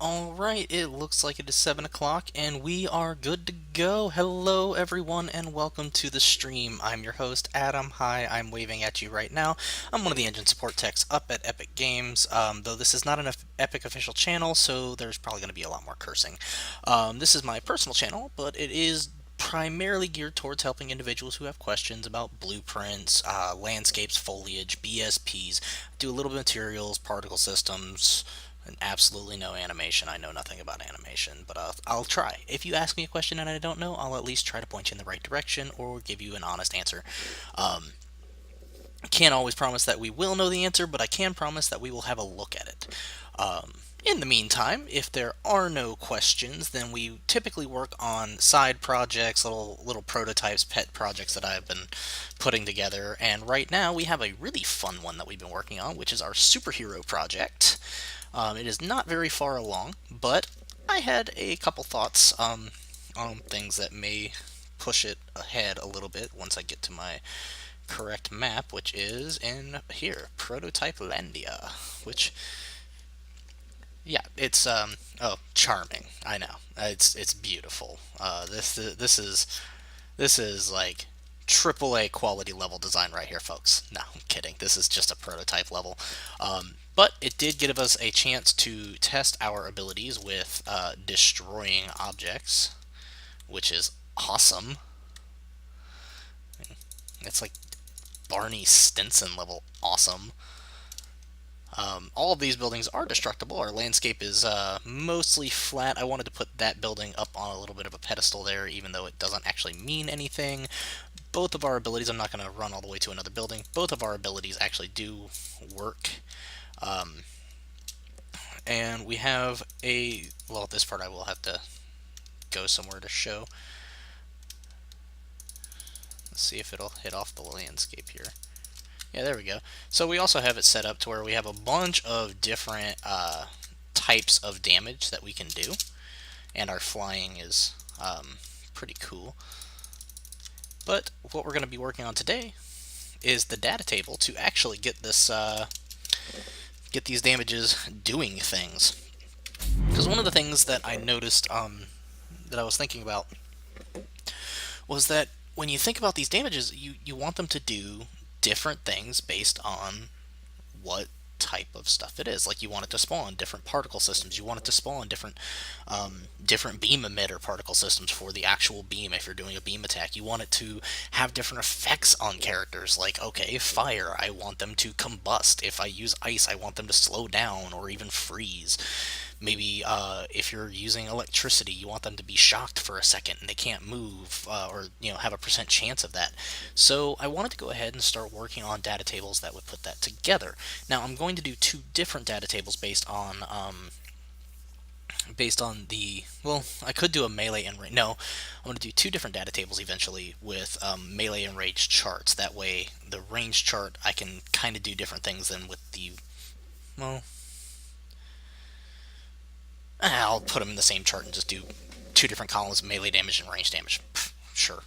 Alright, it looks like it is 7 o'clock and we are good to go. Hello everyone and welcome to the stream. I'm your host Adam. Hi, I'm waving at you right now. I'm one of the engine support techs up at Epic Games, though this is not an Epic official channel, so there's probably going to be a lot more cursing. This is my personal channel, but it is primarily geared towards helping individuals who have questions about blueprints, landscapes, foliage, BSPs. Do a little bit of materials, particle systems, and absolutely no animation. I know nothing about animation, but I'll try. If you ask me a question and I don't know, I'll at least try to point you in the right direction or give you an honest answer. Um, can't always promise that we will know the answer, but I can promise that we will have a look at it. In the meantime, if there are no questions, then we typically work on side projects, little prototypes, pet projects that I've been putting together. And right now we have a really fun one that we've been working on, which is our superhero project. It is not very far along, but I had a couple thoughts on things that may push it ahead a little bit once I get to my correct map, which is in here, Prototype Landia, which, yeah, it's oh, charming. I know. It's beautiful. This is like AAA quality level design right here, folks. No, I'm kidding. This is just a prototype level. But it did give us a chance to test our abilities with destroying objects, which is awesome. It's like Barney Stinson level awesome. All of these buildings are destructible. Our landscape is mostly flat. I wanted to put that building up on a little bit of a pedestal there, even though it doesn't actually mean anything. Both of our abilities, I'm not going to run all the way to another building, both of our abilities actually do work. And we have well, this part I will have to go somewhere to show. Let's see if it'll hit off the landscape here. Yeah, there we go. So we also have it set up to where we have a bunch of different types of damage that we can do, and our flying is pretty cool. But what we're going to be working on today is the data table to actually get this get these damages doing things. Because one of the things that I noticed that I was thinking about was that when you think about these damages, you want them to do different things based on what type of stuff it is. Like, you want it to spawn different particle systems. You want it to spawn different beam emitter particle systems for the actual beam. If you're doing a beam attack, you want it to have different effects on characters. Like, okay, fire, I want them to combust. If I use ice, I want them to slow down or even freeze. Maybe if you're using electricity, you want them to be shocked for a second and they can't move, or have a percent chance of that. So I wanted to go ahead and start working on data tables that would put that together. Now I'm going to do two different data tables based on the, well, I could do a melee and range. No, I'm going to do two different data tables eventually with melee and range charts. That way, the range chart I can kind of do different things than with the, well, I'll put them in the same chart and just do two different columns of melee damage and range damage. Pfft, sure,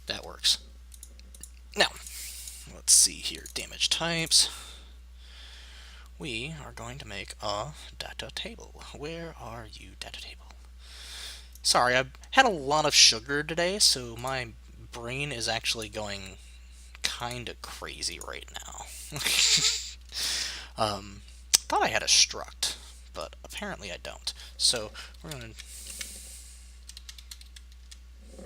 that works. Now, let's see here. Damage types. We are going to make a data table. Where are you, data table? Sorry, I've had a lot of sugar today, so my brain is actually going kind of crazy right now. Thought I had a struct, but apparently I don't. So we're going to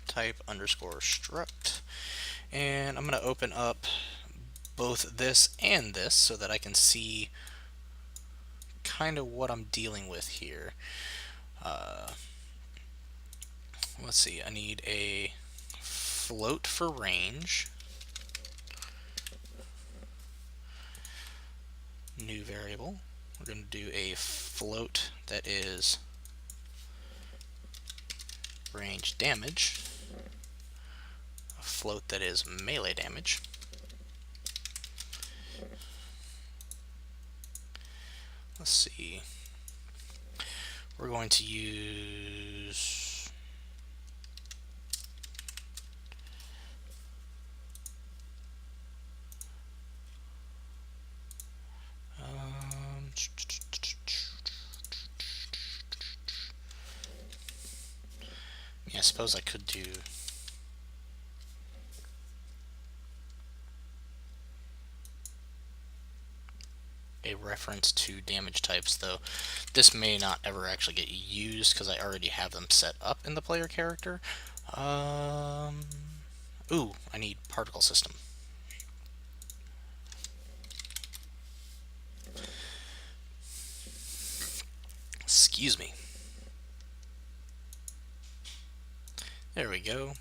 type underscore struct, and I'm going to open up both this and this so that I can see kind of what I'm dealing with here. Let's see, I need a float for range, new variable. We're going to do a float that is range damage, a float that is melee damage. Let's see. We're going to use suppose I could do a reference to damage types, though this may not ever actually get used because I already have them set up in the player character. Ooh, I need particle system. Excuse me. There we go.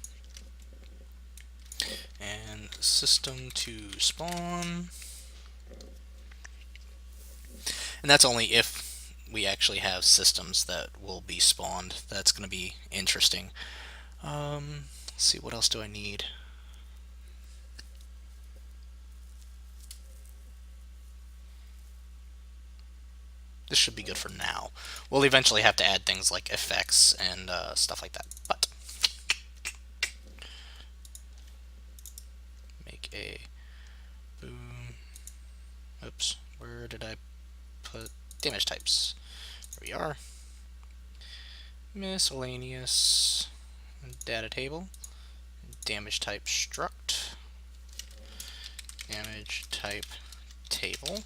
And system to spawn. And that's only if we actually have systems that will be spawned. That's going to be interesting. Let's see, what else do I need? This should be good for now. We'll eventually have to add things like effects and stuff like that. But make a boom. Oops, where did I put damage types? There we are. Miscellaneous data table. Damage type struct. Damage type table.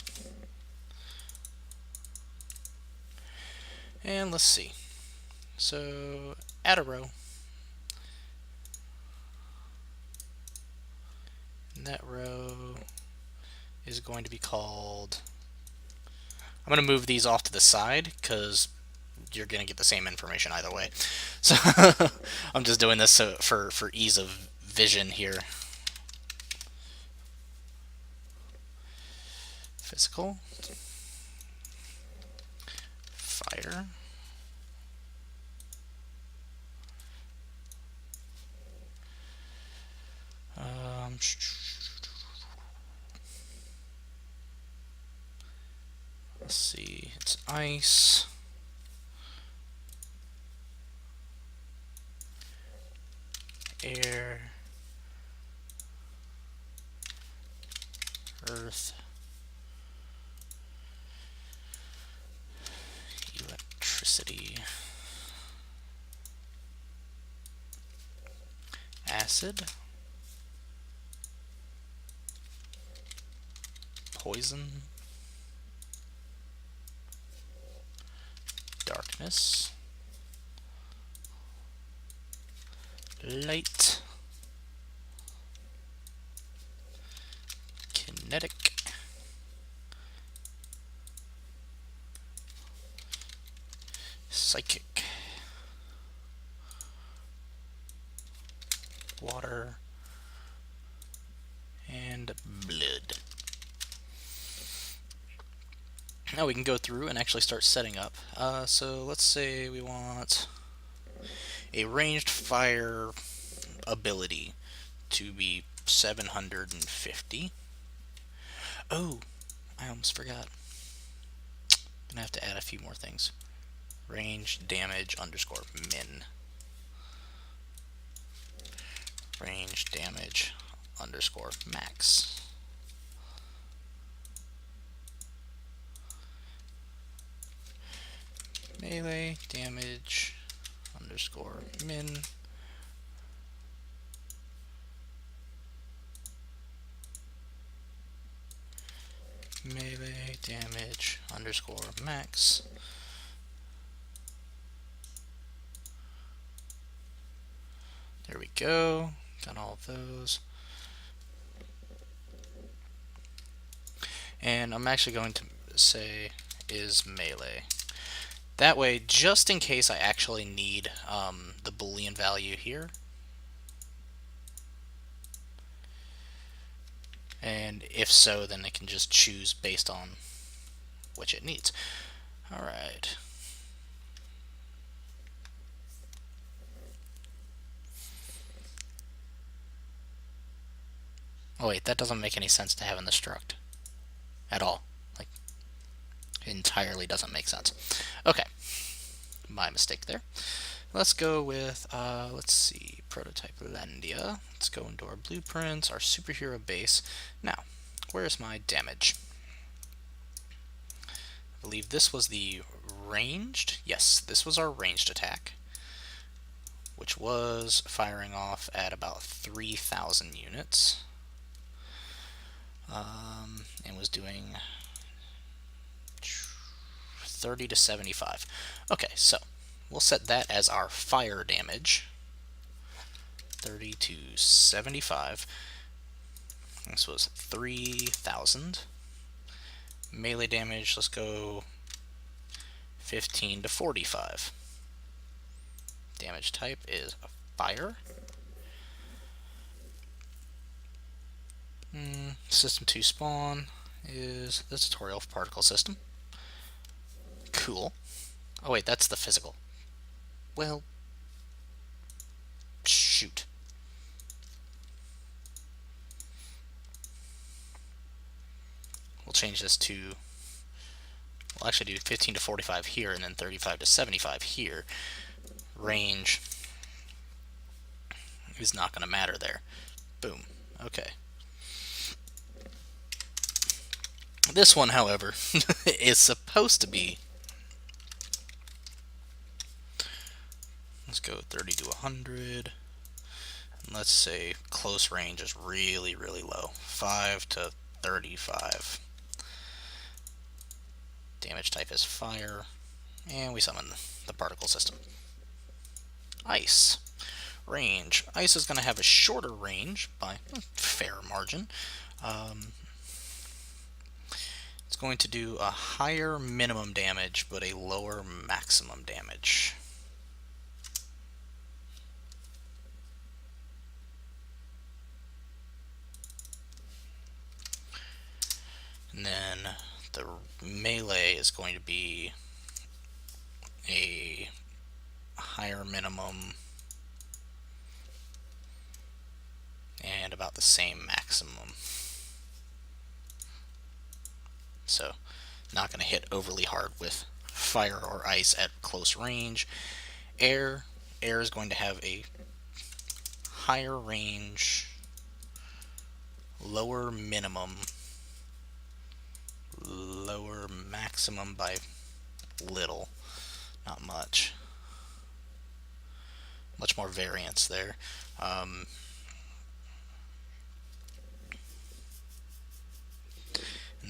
And let's see. So add a row. And that row is going to be called... I'm going to move these off to the side because you're going to get the same information either way. So I'm just doing this for ease of vision here. Physical. Fire. Let's see, it's ice. Air. Earth. Electricity. Acid. Poison. Darkness. Light. Kinetic. Psychic. Water. And blood. Now we can go through and actually start setting up. So let's say we want a ranged fire ability to be 750. Oh, I almost forgot. Gonna have to add a few more things. Range damage underscore min. Range damage underscore max. Melee damage underscore min. Melee damage underscore max. There we go. Got all of those. And I'm actually going to say is melee. That way, just in case I actually need the Boolean value here. And if so, then I can just choose based on which it needs. Alright. Oh wait, that doesn't make any sense to have in the struct. At all. Like, it entirely doesn't make sense. Okay. My mistake there. Let's go with, let's see, Prototype Landia. Let's go into our blueprints, our superhero base. Now, where's my damage? I believe this was the ranged. Yes, this was our ranged attack. which was firing off at about 3,000 units, and was doing 30 to 75. Okay, so we'll set that as our fire damage. 30 to 75. This was 3,000. Melee damage, let's go 15 to 45. Damage type is fire. System 2 spawn is the tutorial particle system. Cool. Oh wait, that's the physical. Well, shoot. We'll change this to, we'll actually do 15 to 45 here and then 35 to 75 here. Range is not going to matter there. Boom. Okay. This one, however, is supposed to be, let's go 30 to 100. And let's say close range is really, really low. 5 to 35. Damage type is fire. And we summon the particle system. Ice. Range. Ice is going to have a shorter range by a fair margin. It's going to do a higher minimum damage, but a lower maximum damage. And then the melee is going to be a higher minimum and about the same maximum. So not going to hit overly hard with fire or ice at close range. Air is going to have a higher range, lower minimum, lower maximum by little, not much. Much more variance there. And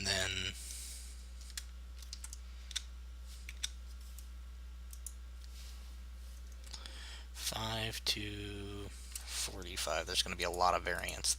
then to 45, there's going to be a lot of variance